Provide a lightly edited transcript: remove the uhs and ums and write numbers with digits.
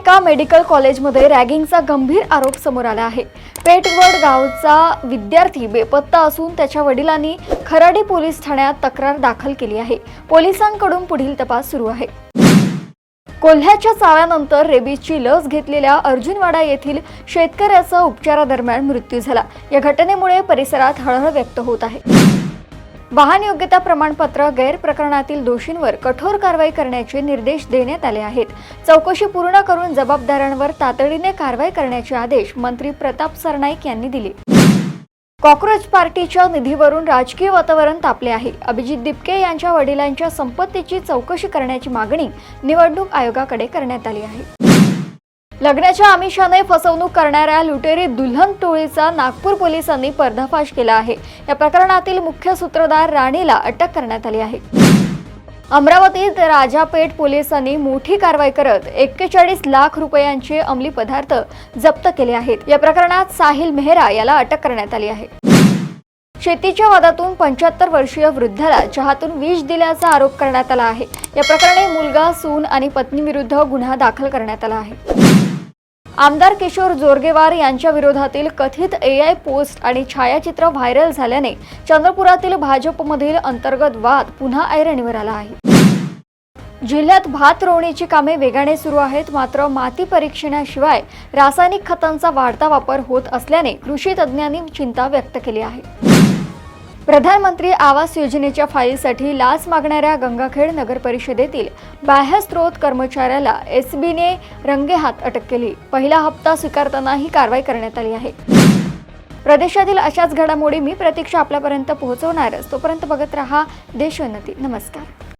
एका मेडिकल कॉलेजमध्ये रॅगिंगचा गंभीर आरोप समोर आला आहे। पेठवड गावचा विद्यार्थी बेपत्ता असून त्याच्या वडिलांनी खराडी पोलीस ठाण्यात तक्रार दाखल केली आहे। पोलिसांकडून पुढील तपास सुरू आहे। कोल्ह्याच्या चाव्यानंतर रेबीजची लस घेतलेल्या अर्जुनवाडा येथील शेतकऱ्याचा उपचारादरम्यान मृत्यू झाला। या घटनेमुळे परिसरात हळहळ व्यक्त होत आहे। वाहन योग्यता प्रमाणपत्र गैर प्रकरणातील दोषींवर कठोर कारवाई करण्याचे निर्देश देण्यात आले आहेत। चौकशी पूर्ण करून जबाबदारांवर तातडीने कारवाई करण्याचे आदेश मंत्री प्रताप सरनाईक यांनी दिले। कॉकरोच पार्टीच्या निधीवरून राजकीय वातावरण तापले आहे। अभिजित दिपके यांच्या वडिलांच्या संपत्तीची चौकशी करण्याची मागणी निवडणूक आयोगाकडे करण्यात आली आहे। लग्नाच्या आमिषाने फसवणूक करणाऱ्या लुटेरी दुल्हन टोळीचा नागपूर पोलिसांनी पर्दाफाश केला आहे। या प्रकरणातील मुख्य सूत्रधार राणीला अटक करण्यात आली आहे। अमरावतीत राजापेठ पोलिसांनी मोठी कारवाई करत 41 लाख रुपयांचे अंमली पदार्थ जप्त केले आहेत। या प्रकरणात साहिल मेहरा याला अटक करण्यात आली आहे। शेतीच्या वादातून 75 वर्षीय वृद्धाला चहातून विष दिल्याचा आरोप करण्यात आला आहे। या प्रकरणी मुलगा, सून आणि पत्नीविरुद्ध गुन्हा दाखल करण्यात आला आहे। आमदार किशोर जोरगेवार यांच्या विरोधातील कथित AI पोस्ट आणि छायाचित्र व्हायरल झाल्याने चंद्रपुरातील भाजपमधील अंतर्गत वाद पुन्हा ऐरणीवर आला आहे। जिल्ह्यात भात रोवणीची कामे वेगाने सुरू आहेत, मात्र माती परीक्षणाशिवाय रासायनिक खतांचा वाढता वापर होत असल्याने कृषी तज्ज्ञांनी चिंता व्यक्त केली आहे। प्रधानमंत्री आवास योजनेच्या फाईलसाठी लाच मागणाऱ्या गंगाखेड नगर परिषदेतील बाह्यस्त्रोत कर्मचाऱ्याला SBने रंगेहात अटक केली। पहिला हप्ता स्वीकारताना ही कारवाई करण्यात आली आहे। प्रदेशातील अशाच घडामोडी मी प्रतीक्षा आपल्यापर्यंत पोहोचवणारच। तोपर्यंत बघत रहा देशोन्नती। नमस्कार।